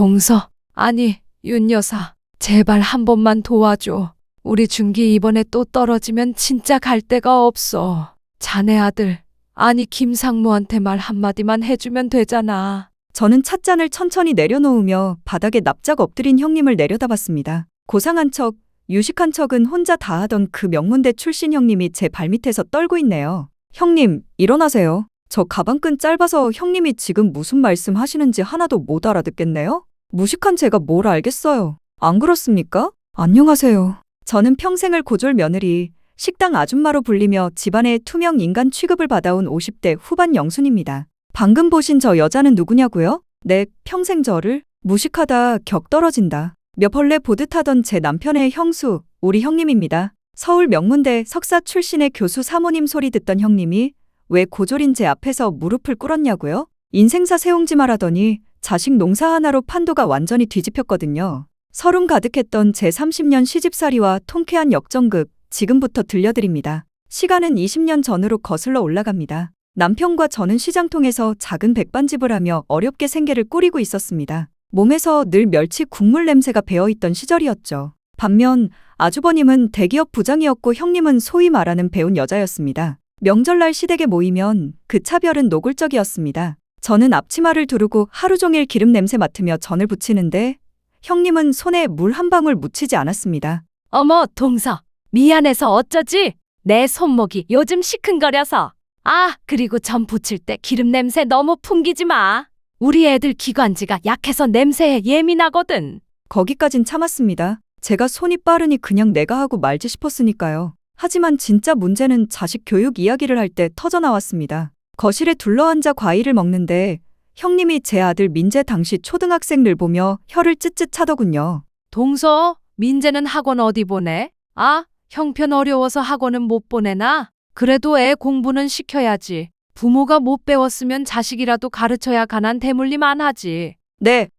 동서, 아니, 윤 여사, 제발 한 번만 도와줘. 우리 준기 이번에 또 떨어지면 진짜 갈 데가 없어. 자네 아들, 아니 김상무한테 말 한마디만 해주면 되잖아. 저는 찻잔을 천천히 내려놓으며 바닥에 납작 엎드린 형님을 내려다봤습니다. 고상한 척, 유식한 척은 혼자 다 하던 그 명문대 출신 형님이 제 발밑에서 떨고 있네요. 형님, 일어나세요. 저 가방끈 짧아서 형님이 지금 무슨 말씀 하시는지 하나도 못 알아듣겠네요? 무식한 제가 뭘 알겠어요. 안 그렇습니까? 안녕하세요. 저는 평생을 고졸 며느리, 식당 아줌마로 불리며 집안의 투명 인간 취급을 받아온 50대 후반 영순입니다. 방금 보신 저 여자는 누구냐고요? 네, 평생 저를 무식하다, 격 떨어진다. 몇 벌레 보듯 하던 제 남편의 형수, 우리 형님입니다. 서울 명문대 석사 출신의 교수 사모님 소리 듣던 형님이 왜 고졸인 제 앞에서 무릎을 꿇었냐고요? 인생사 세옹지 말하더니 자식 농사 하나로 판도가 완전히 뒤집혔거든요. 서름 가득했던 제 30년 시집살이와 통쾌한 역전극, 지금부터 들려드립니다. 시간은 20년 전으로 거슬러 올라갑니다. 남편과 저는 시장통에서 작은 백반집을 하며 어렵게 생계를 꾸리고 있었습니다. 몸에서 늘 멸치 국물 냄새가 배어있던 시절이었죠. 반면 아주버님은 대기업 부장이었고 형님은 소위 말하는 배운 여자였습니다. 명절날 시댁에 모이면 그 차별은 노골적이었습니다. 저는 앞치마를 두르고 하루 종일 기름 냄새 맡으며 전을 부치는데 형님은 손에 물 한 방울 묻히지 않았습니다. 어머, 동서, 미안해서 어쩌지? 내 손목이 요즘 시큰거려서. 아, 그리고 전 부칠 때 기름 냄새 너무 풍기지 마. 우리 애들 기관지가 약해서 냄새에 예민하거든. 거기까진 참았습니다. 제가 손이 빠르니 그냥 내가 하고 말지 싶었으니까요. 하지만 진짜 문제는 자식 교육 이야기를 할 때 터져나왔습니다. 거실에 둘러앉아 과일을 먹는데 형님이 제 아들 민재 당시 초등학생을 보며 혀를 찢찢 차더군요. 동서, 민재는 학원 어디 보내? 아, 형편 어려워서 학원은 못 보내나? 그래도 애 공부는 시켜야지. 부모가 못 배웠으면 자식이라도 가르쳐야 가난 대물림 안 하지. 네,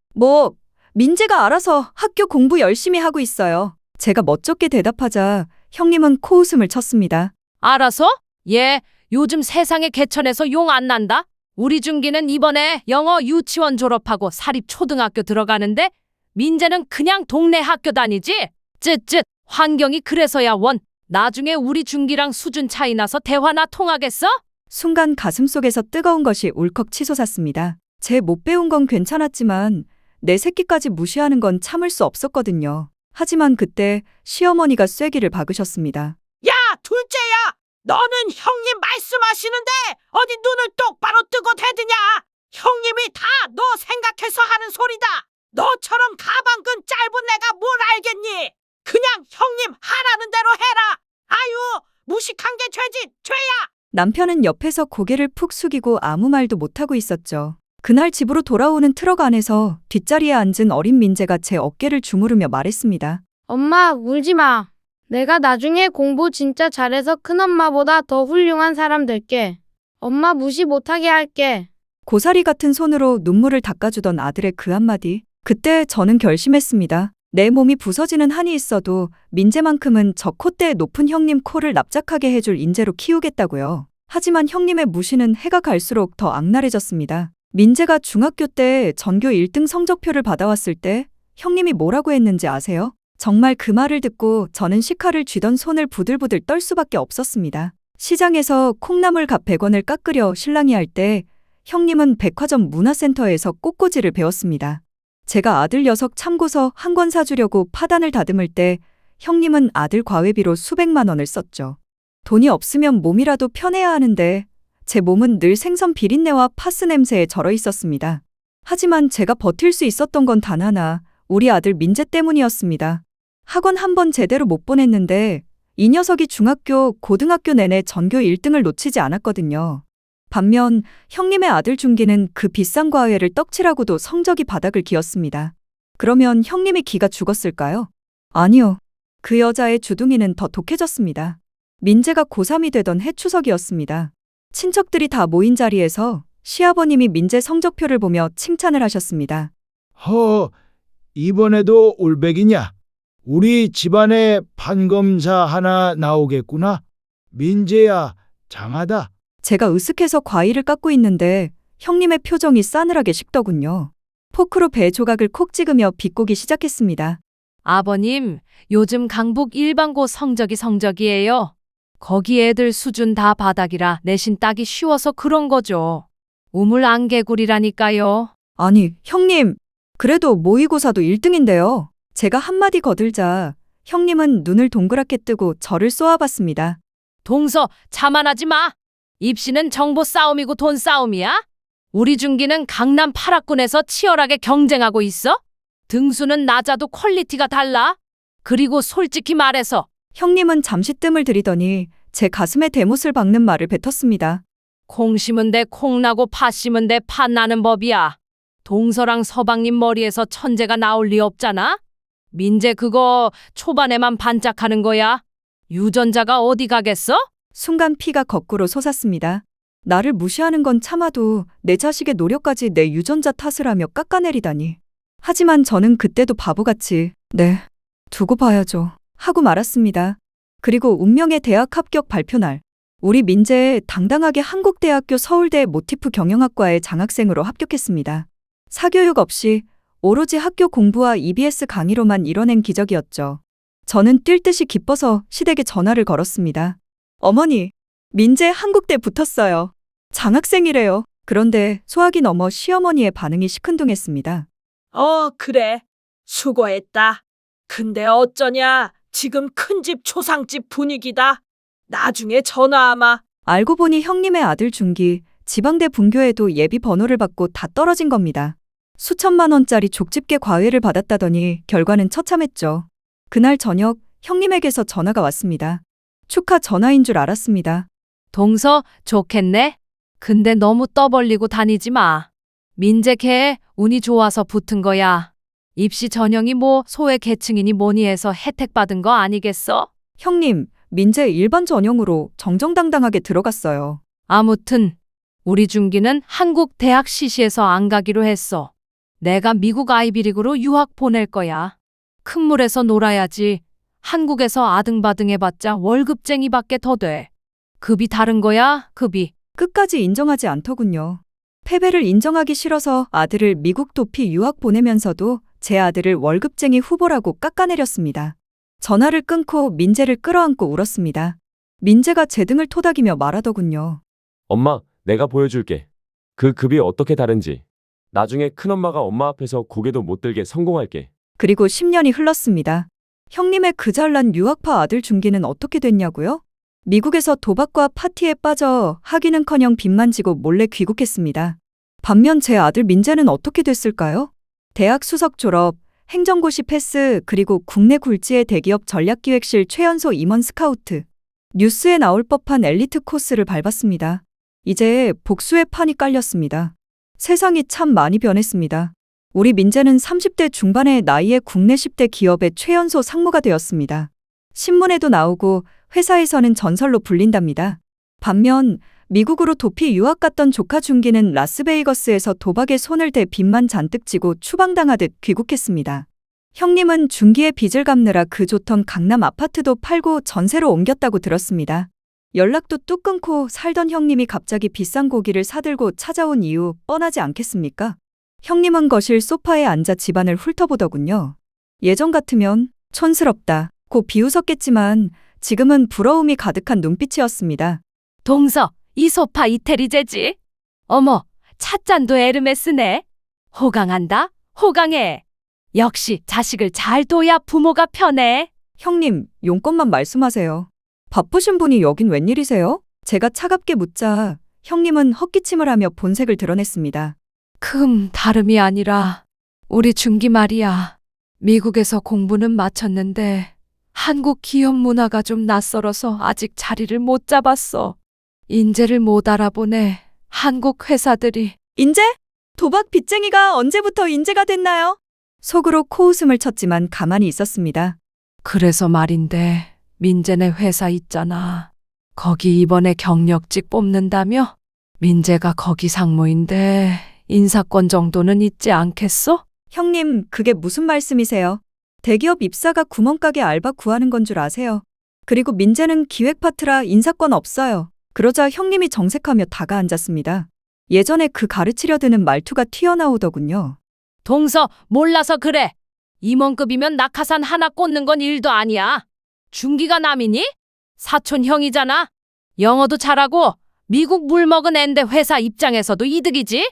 민재가 알아서 학교 공부 열심히 하고 있어요. 제가 멋쩍게 대답하자 형님은 코웃음을 쳤습니다. 알아서? 얘 요즘 세상에 개천에서 용 안 난다? 우리 준기는 이번에 영어 유치원 졸업하고 사립초등학교 들어가는데 민재는 그냥 동네 학교 다니지? 쯧쯧, 환경이 그래서야 원. 나중에 우리 준기랑 수준 차이 나서 대화나 통하겠어? 순간 가슴속에서 뜨거운 것이 울컥 치솟았습니다. 제 못 배운 건 괜찮았지만 내 새끼까지 무시하는 건 참을 수 없었거든요. 하지만 그때 시어머니가 쐐기를 박으셨습니다. 야, 둘째야! 너는 형님 말씀하시는데 어디 눈을 똑바로 뜨고 대드냐? 형님이 다 너 생각해서 하는 소리다. 너처럼 가방끈 짧은 내가 뭘 알겠니? 그냥 형님 하라는 대로 해라. 아유, 무식한 게 죄지, 죄야. 남편은 옆에서 고개를 푹 숙이고 아무 말도 못하고 있었죠. 그날 집으로 돌아오는 트럭 안에서 뒷자리에 앉은 어린 민재가 제 어깨를 주무르며 말했습니다. 엄마, 울지 마. 내가 나중에 공부 진짜 잘해서 큰엄마보다 더 훌륭한 사람 될게. 엄마 무시 못하게 할게. 고사리 같은 손으로 눈물을 닦아주던 아들의 그 한마디. 그때 저는 결심했습니다. 내 몸이 부서지는 한이 있어도 민재만큼은 저 콧대에 높은 형님 코를 납작하게 해줄 인재로 키우겠다고요. 하지만 형님의 무시는 해가 갈수록 더 악랄해졌습니다. 민재가 중학교 때 전교 1등 성적표를 받아왔을 때 형님이 뭐라고 했는지 아세요? 정말 그 말을 듣고 저는 식칼을 쥐던 손을 부들부들 떨 수밖에 없었습니다. 시장에서 콩나물 값 100원을 깎으려 실랑이 할 때 형님은 백화점 문화센터에서 꽃꽂이를 배웠습니다. 제가 아들 녀석 참고서 한 권 사주려고 파단을 다듬을 때 형님은 아들 과외비로 수백만 원을 썼죠. 돈이 없으면 몸이라도 편해야 하는데 제 몸은 늘 생선 비린내와 파스 냄새에 절어 있었습니다. 하지만 제가 버틸 수 있었던 건 단 하나, 우리 아들 민재 때문이었습니다. 학원 한 번 제대로 못 보냈는데 이 녀석이 중학교, 고등학교 내내 전교 1등을 놓치지 않았거든요. 반면 형님의 아들 준기는 그 비싼 과외를 떡칠하고도 성적이 바닥을 기었습니다. 그러면 형님이 기가 죽었을까요? 아니요. 그 여자의 주둥이는 더 독해졌습니다. 민재가 고3이 되던 해 추석이었습니다. 친척들이 다 모인 자리에서 시아버님이 민재 성적표를 보며 칭찬을 하셨습니다. 이번에도 올백이냐? 우리 집안에 판검사 하나 나오겠구나. 민재야, 장하다. 제가 으쓱해서 과일을 깎고 있는데 형님의 표정이 싸늘하게 식더군요. 포크로 배 조각을 콕 찍으며 비꼬기 시작했습니다. 아버님, 요즘 강북 일반고 성적이에요. 거기 애들 수준 다 바닥이라 내신 따기 쉬워서 그런 거죠. 우물 안개굴이라니까요. 아니, 형님. 그래도 모의고사도 1등인데요. 제가 한마디 거들자 형님은 눈을 동그랗게 뜨고 저를 쏘아봤습니다. 동서, 자만하지 마. 입시는 정보 싸움이고 돈 싸움이야? 우리 중기는 강남 8학군에서 치열하게 경쟁하고 있어? 등수는 낮아도 퀄리티가 달라. 그리고 솔직히 말해서 형님은 잠시 뜸을 들이더니 제 가슴에 대못을 박는 말을 뱉었습니다. 콩 심은 데 콩 나고 파 심은 데 파 나는 법이야. 동서랑 서방님 머리에서 천재가 나올 리 없잖아? 민재 그거 초반에만 반짝하는 거야. 유전자가 어디 가겠어? 순간 피가 거꾸로 솟았습니다. 나를 무시하는 건 참아도 내 자식의 노력까지 내 유전자 탓을 하며 깎아내리다니. 하지만 저는 그때도 바보같이 네, 두고 봐야죠 하고 말았습니다. 그리고 운명의 대학 합격 발표 날. 우리 민재 당당하게 한국대학교 서울대 모티프 경영학과에 장학생으로 합격했습니다. 사교육 없이 오로지 학교 공부와 EBS 강의로만 이뤄낸 기적이었죠. 저는 뛸 듯이 기뻐서 시댁에 전화를 걸었습니다. 어머니, 민재 한국대 붙었어요. 장학생이래요. 그런데 소학이 넘어 시어머니의 반응이 시큰둥했습니다. 그래. 수고했다. 근데 어쩌냐? 지금 큰집 초상집 분위기다. 나중에 전화하마. 알고 보니 형님의 아들 준기, 지방대 분교에도 예비 번호를 받고 다 떨어진 겁니다. 수천만 원짜리 족집게 과외를 받았다더니 결과는 처참했죠. 그날 저녁 형님에게서 전화가 왔습니다. 축하 전화인 줄 알았습니다. 동서, 좋겠네. 근데 너무 떠벌리고 다니지 마. 민재 걔 운이 좋아서 붙은 거야. 입시 전형이 뭐 소외 계층이니 뭐니 해서 혜택 받은 거 아니겠어? 형님, 민재 일반 전형으로 정정당당하게 들어갔어요. 아무튼 우리 준기는 한국 대학 시시에서 안 가기로 했어. 내가 미국 아이비리그로 유학 보낼 거야. 큰 물에서 놀아야지. 한국에서 아등바등 해봤자 월급쟁이밖에 더 돼. 급이 다른 거야, 급이. 끝까지 인정하지 않더군요. 패배를 인정하기 싫어서 아들을 미국 도피 유학 보내면서도 제 아들을 월급쟁이 후보라고 깎아내렸습니다. 전화를 끊고 민재를 끌어안고 울었습니다. 민재가 제 등을 토닥이며 말하더군요. 엄마, 내가 보여줄게. 그 급이 어떻게 다른지. 나중에 큰엄마가 엄마 앞에서 고개도 못 들게 성공할게. 그리고 10년이 흘렀습니다. 형님의 그 잘난 유학파 아들 준기는 어떻게 됐냐고요? 미국에서 도박과 파티에 빠져 학위는커녕 빚만 지고 몰래 귀국했습니다. 반면 제 아들 민재는 어떻게 됐을까요? 대학 수석 졸업, 행정고시 패스, 그리고 국내 굴지의 대기업 전략기획실 최연소 임원 스카우트. 뉴스에 나올 법한 엘리트 코스를 밟았습니다. 이제 복수의 판이 깔렸습니다. 세상이 참 많이 변했습니다. 우리 민재는 30대 중반의 나이에 국내 10대 기업의 최연소 상무가 되었습니다. 신문에도 나오고 회사에서는 전설로 불린답니다. 반면 미국으로 도피 유학 갔던 조카 준기는 라스베이거스에서 도박에 손을 대 빚만 잔뜩 지고 추방당하듯 귀국했습니다. 형님은 준기의 빚을 갚느라 그 좋던 강남 아파트도 팔고 전세로 옮겼다고 들었습니다. 연락도 뚝 끊고 살던 형님이 갑자기 비싼 고기를 사들고 찾아온 이유 뻔하지 않겠습니까? 형님은 거실 소파에 앉아 집안을 훑어보더군요. 예전 같으면 촌스럽다 고 비웃었겠지만 지금은 부러움이 가득한 눈빛이었습니다. 동서, 이 소파 이태리제지? 어머, 찻잔도 에르메스네. 호강한다? 호강해. 역시 자식을 잘 둬야 부모가 편해. 형님, 용건만 말씀하세요. 바쁘신 분이 여긴 웬일이세요? 제가 차갑게 묻자 형님은 헛기침을 하며 본색을 드러냈습니다. 다름이 아니라 우리 준기 말이야. 미국에서 공부는 마쳤는데 한국 기업 문화가 좀 낯설어서 아직 자리를 못 잡았어. 인재를 못 알아보네. 한국 회사들이. 인재? 도박 빚쟁이가 언제부터 인재가 됐나요? 속으로 코웃음을 쳤지만 가만히 있었습니다. 그래서 말인데 민재네 회사 있잖아. 거기 이번에 경력직 뽑는다며? 민재가 거기 상무인데 인사권 정도는 있지 않겠어? 형님, 그게 무슨 말씀이세요? 대기업 입사가 구멍가게 알바 구하는 건 줄 아세요? 그리고 민재는 기획 파트라 인사권 없어요. 그러자 형님이 정색하며 다가앉았습니다. 예전에 그 가르치려 드는 말투가 튀어나오더군요. 동서 몰라서 그래. 임원급이면 낙하산 하나 꽂는 건 일도 아니야. 중기가 남이니? 사촌 형이잖아. 영어도 잘하고 미국 물 먹은 앤데 회사 입장에서도 이득이지.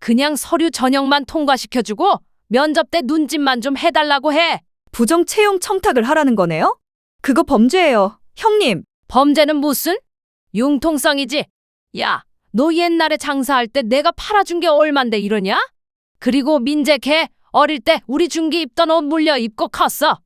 그냥 서류 전형만 통과시켜주고 면접 때 눈짓만 좀 해달라고 해. 부정 채용 청탁을 하라는 거네요? 그거 범죄예요. 형님, 범죄는 무슨? 융통성이지. 야, 너 옛날에 장사할 때 내가 팔아준 게 얼만데 이러냐? 그리고 민재 걔 어릴 때 우리 중기 입던 옷 물려 입고 컸어.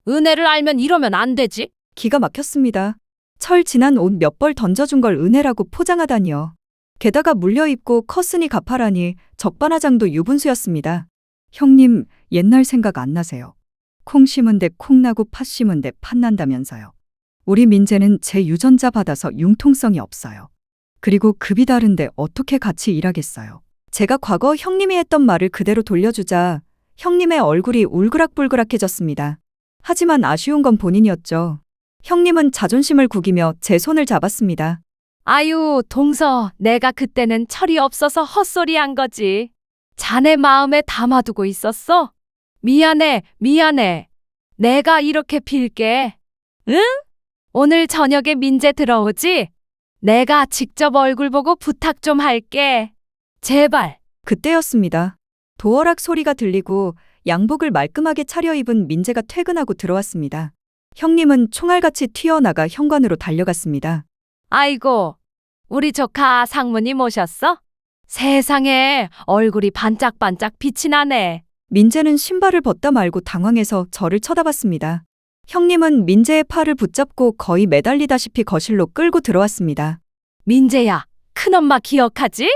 은혜를 알면 이러면 안 되지. 기가 막혔습니다. 철 지난 옷 몇 벌 던져준 걸 은혜라고 포장하다니요. 게다가 물려입고 컸으니 갚아라니 적반하장도 유분수였습니다. 형님, 옛날 생각 안 나세요? 콩 심은 데 콩 나고 팥 심은 데 팥 난다면서요. 우리 민재는 제 유전자 받아서 융통성이 없어요. 그리고 급이 다른데 어떻게 같이 일하겠어요. 제가 과거 형님이 했던 말을 그대로 돌려주자 형님의 얼굴이 울그락불그락해졌습니다. 하지만 아쉬운 건 본인이었죠. 형님은 자존심을 구기며 제 손을 잡았습니다. 아유, 동서, 내가 그때는 철이 없어서 헛소리한 거지. 자네 마음에 담아두고 있었어? 미안해, 미안해. 내가 이렇게 빌게. 응? 오늘 저녁에 민재 들어오지? 내가 직접 얼굴 보고 부탁 좀 할게. 제발. 그때였습니다. 도어락 소리가 들리고 양복을 말끔하게 차려입은 민재가 퇴근하고 들어왔습니다. 형님은 총알같이 튀어나가 현관으로 달려갔습니다. 아이고, 우리 조카 상무님 오셨어? 세상에, 얼굴이 반짝반짝 빛이 나네. 민재는 신발을 벗다 말고 당황해서 저를 쳐다봤습니다. 형님은 민재의 팔을 붙잡고 거의 매달리다시피 거실로 끌고 들어왔습니다. 민재야, 큰엄마 기억하지?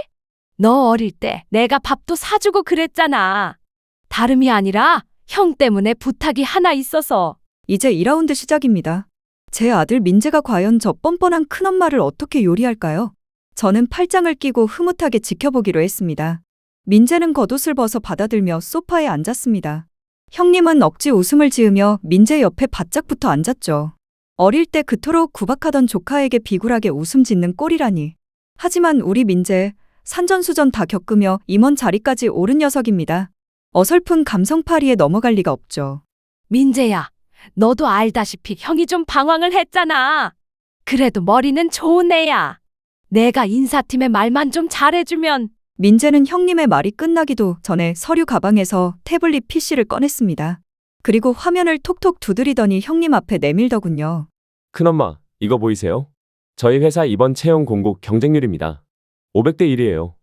너 어릴 때 내가 밥도 사주고 그랬잖아. 다름이 아니라 형 때문에 부탁이 하나 있어서. 이제 2라운드 시작입니다. 제 아들 민재가 과연 저 뻔뻔한 큰엄마를 어떻게 요리할까요? 저는 팔짱을 끼고 흐뭇하게 지켜보기로 했습니다. 민재는 겉옷을 벗어 받아들며 소파에 앉았습니다. 형님은 억지 웃음을 지으며 민재 옆에 바짝 붙어 앉았죠. 어릴 때 그토록 구박하던 조카에게 비굴하게 웃음 짓는 꼴이라니. 하지만 우리 민재, 산전수전 다 겪으며 임원 자리까지 오른 녀석입니다. 어설픈 감성파리에 넘어갈 리가 없죠. 민재야, 너도 알다시피 형이 좀 방황을 했잖아. 그래도 머리는 좋은 애야. 내가 인사팀의 말만 좀 잘해주면. 민재는 형님의 말이 끝나기도 전에 서류 가방에서 태블릿 PC를 꺼냈습니다. 그리고 화면을 톡톡 두드리더니 형님 앞에 내밀더군요. 큰엄마, 이거 보이세요? 저희 회사 이번 채용 공고 경쟁률입니다. 500대 1이에요.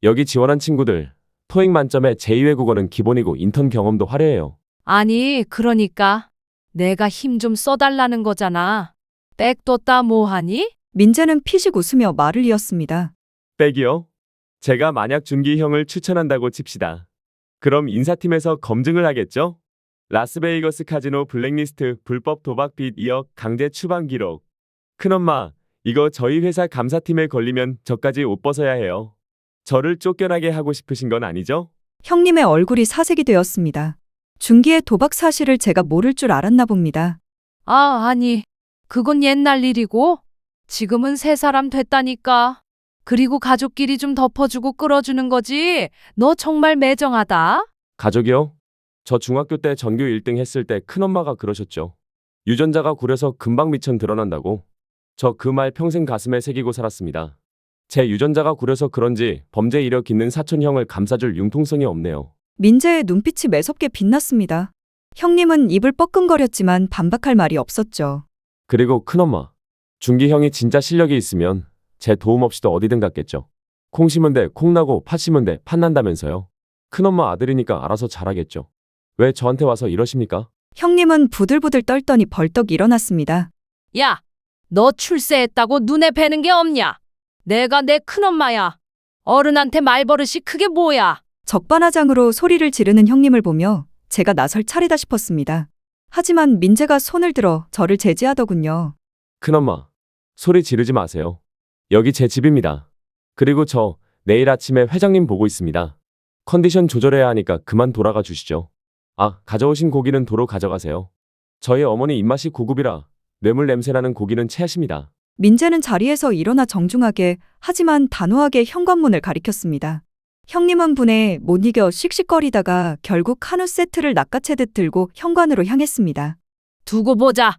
여기 지원한 친구들, 토익 만점에 제2외국어는 기본이고 인턴 경험도 화려해요. 아니, 그러니까 내가 힘 좀 써달라는 거잖아. 백 뒀다 뭐하니? 민재는 피식 웃으며 말을 이었습니다. 백이요? 제가 만약 준기 형을 추천한다고 칩시다. 그럼 인사팀에서 검증을 하겠죠? 라스베이거스 카지노 블랙리스트, 불법 도박 빚 2억, 강제 추방 기록. 큰엄마, 이거 저희 회사 감사팀에 걸리면 저까지 옷 벗어야 해요. 저를 쫓겨나게 하고 싶으신 건 아니죠? 형님의 얼굴이 사색이 되었습니다. 준기의 도박 사실을 제가 모를 줄 알았나 봅니다. 아, 아니, 그건 옛날 일이고 지금은 새 사람 됐다니까. 그리고 가족끼리 좀 덮어주고 끌어주는 거지. 너 정말 매정하다. 가족이요? 저 중학교 때 전교 1등 했을 때 큰엄마가 그러셨죠. 유전자가 구려서 금방 미천 드러난다고. 저 그 말 평생 가슴에 새기고 살았습니다. 제 유전자가 구려서 그런지 범죄 이력 있는 사촌 형을 감싸줄 융통성이 없네요. 민재의 눈빛이 매섭게 빛났습니다. 형님은 입을 뻐끔거렸지만 반박할 말이 없었죠. 그리고 큰엄마, 준기 형이 진짜 실력이 있으면 제 도움 없이도 어디든 갔겠죠. 콩 심은 데 콩 나고 팥 심은 데 팥 난다면서요. 큰엄마 아들이니까 알아서 잘하겠죠. 왜 저한테 와서 이러십니까? 형님은 부들부들 떨더니 벌떡 일어났습니다. 야, 너 출세했다고 눈에 뵈는 게 없냐? 내가 내 큰엄마야. 어른한테 말버릇이 그게 뭐야? 적반하장으로 소리를 지르는 형님을 보며 제가 나설 차례다 싶었습니다. 하지만 민재가 손을 들어 저를 제지하더군요. 큰엄마, 소리 지르지 마세요. 여기 제 집입니다. 그리고 저 내일 아침에 회장님 보고 있습니다. 컨디션 조절해야 하니까 그만 돌아가 주시죠. 아, 가져오신 고기는 도로 가져가세요. 저희 어머니 입맛이 고급이라 뇌물 냄새나는 고기는 체하십니다. 민재는 자리에서 일어나 정중하게 하지만 단호하게 현관문을 가리켰습니다. 형님은 분에 못 이겨 씩씩거리다가 결국 한우 세트를 낚아채듯 들고 현관으로 향했습니다. 두고 보자.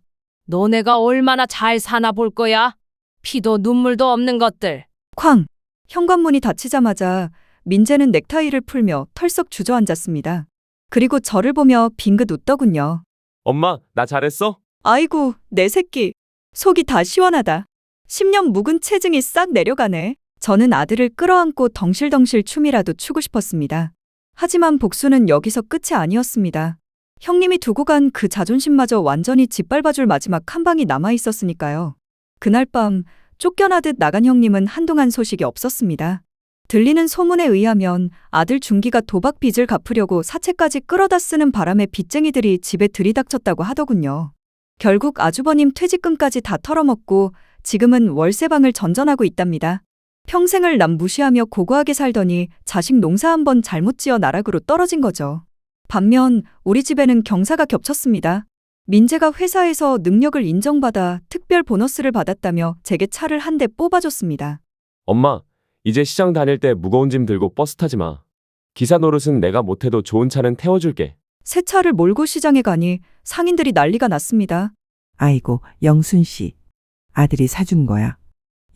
너네가 얼마나 잘 사나 볼 거야. 피도 눈물도 없는 것들. 쾅! 현관문이 닫히자마자 민재는 넥타이를 풀며 털썩 주저앉았습니다. 그리고 저를 보며 빙긋 웃더군요. 엄마, 나 잘했어? 아이고, 내 새끼. 속이 다 시원하다. 10년 묵은 체증이 싹 내려가네. 저는 아들을 끌어안고 덩실덩실 춤이라도 추고 싶었습니다. 하지만 복수는 여기서 끝이 아니었습니다. 형님이 두고 간 그 자존심마저 완전히 짓밟아줄 마지막 한 방이 남아 있었으니까요. 그날 밤 쫓겨나듯 나간 형님은 한동안 소식이 없었습니다. 들리는 소문에 의하면 아들 준기가 도박 빚을 갚으려고 사채까지 끌어다 쓰는 바람에 빚쟁이들이 집에 들이닥쳤다고 하더군요. 결국 아주버님 퇴직금까지 다 털어먹고 지금은 월세방을 전전하고 있답니다. 평생을 남 무시하며 고고하게 살더니 자식 농사 한번 잘못 지어 나락으로 떨어진 거죠. 반면 우리 집에는 경사가 겹쳤습니다. 민재가 회사에서 능력을 인정받아 특별 보너스를 받았다며 제게 차를 한 대 뽑아줬습니다. 엄마, 이제 시장 다닐 때 무거운 짐 들고 버스 타지 마. 기사 노릇은 내가 못해도 좋은 차는 태워줄게. 새 차를 몰고 시장에 가니 상인들이 난리가 났습니다. 아이고, 영순 씨. 아들이 사준 거야.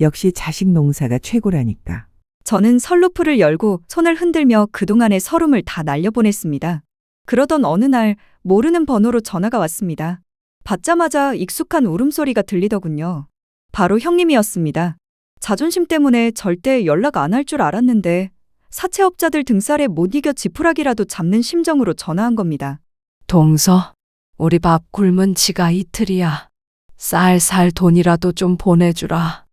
역시 자식 농사가 최고라니까. 저는 선루프를 열고 손을 흔들며 그동안의 서름을 다 날려보냈습니다. 그러던 어느 날 모르는 번호로 전화가 왔습니다. 받자마자 익숙한 울음소리가 들리더군요. 바로 형님이었습니다. 자존심 때문에 절대 연락 안 할 줄 알았는데 사채업자들 등살에 못 이겨 지푸라기라도 잡는 심정으로 전화한 겁니다. 동서, 우리 밥 굶은 지가 이틀이야. 쌀 돈이라도 좀 보내주라.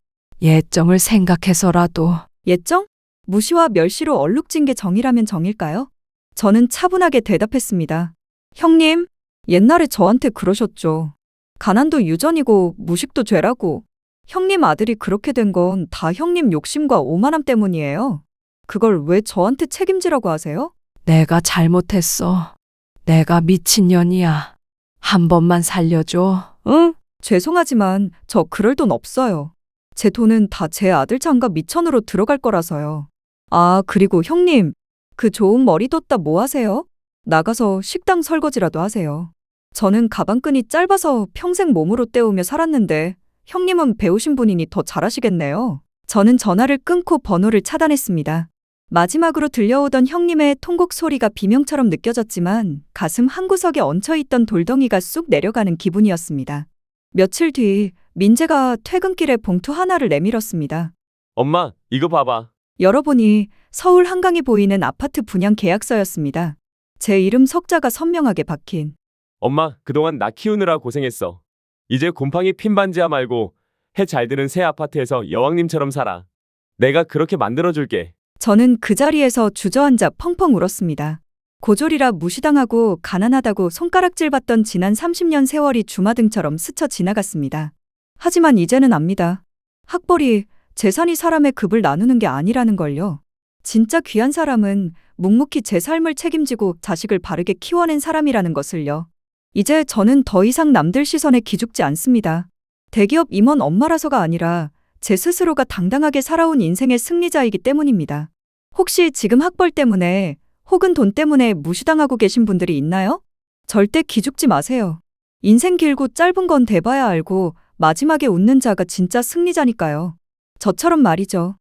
예정을 생각해서라도. 예정? 무시와 멸시로 얼룩진 게 정이라면 정일까요? 저는 차분하게 대답했습니다. 형님, 옛날에 저한테 그러셨죠. 가난도 유전이고 무식도 죄라고. 형님 아들이 그렇게 된 건 다 형님 욕심과 오만함 때문이에요. 그걸 왜 저한테 책임지라고 하세요? 내가 잘못했어. 내가 미친년이야. 한 번만 살려줘. 응? 죄송하지만 저 그럴 돈 없어요. 제 돈은 다 제 아들 장가 미천으로 들어갈 거라서요. 아, 그리고 형님, 그 좋은 머리 뒀다 뭐 하세요? 나가서 식당 설거지라도 하세요. 저는 가방끈이 짧아서 평생 몸으로 때우며 살았는데 형님은 배우신 분이니 더 잘하시겠네요. 저는 전화를 끊고 번호를 차단했습니다. 마지막으로 들려오던 형님의 통곡 소리가 비명처럼 느껴졌지만 가슴 한구석에 얹혀있던 돌덩이가 쑥 내려가는 기분이었습니다. 며칠 뒤 민재가 퇴근길에 봉투 하나를 내밀었습니다. 엄마, 이거 봐봐. 열어보니 서울 한강이 보이는 아파트 분양 계약서였습니다. 제 이름 석자가 선명하게 박힌. 엄마, 그동안 나 키우느라 고생했어. 이제 곰팡이 핀 반지하 말고 해 잘 드는 새 아파트에서 여왕님처럼 살아. 내가 그렇게 만들어줄게. 저는 그 자리에서 주저앉아 펑펑 울었습니다. 고졸이라 무시당하고 가난하다고 손가락질받던 지난 30년 세월이 주마등처럼 스쳐 지나갔습니다. 하지만 이제는 압니다. 학벌이, 재산이 사람의 급을 나누는 게 아니라는 걸요. 진짜 귀한 사람은 묵묵히 제 삶을 책임지고 자식을 바르게 키워낸 사람이라는 것을요. 이제 저는 더 이상 남들 시선에 기죽지 않습니다. 대기업 임원 엄마라서가 아니라 제 스스로가 당당하게 살아온 인생의 승리자이기 때문입니다. 혹시 지금 학벌 때문에 혹은 돈 때문에 무시당하고 계신 분들이 있나요? 절대 기죽지 마세요. 인생 길고 짧은 건 대봐야 알고 마지막에 웃는 자가 진짜 승리자니까요. 저처럼 말이죠.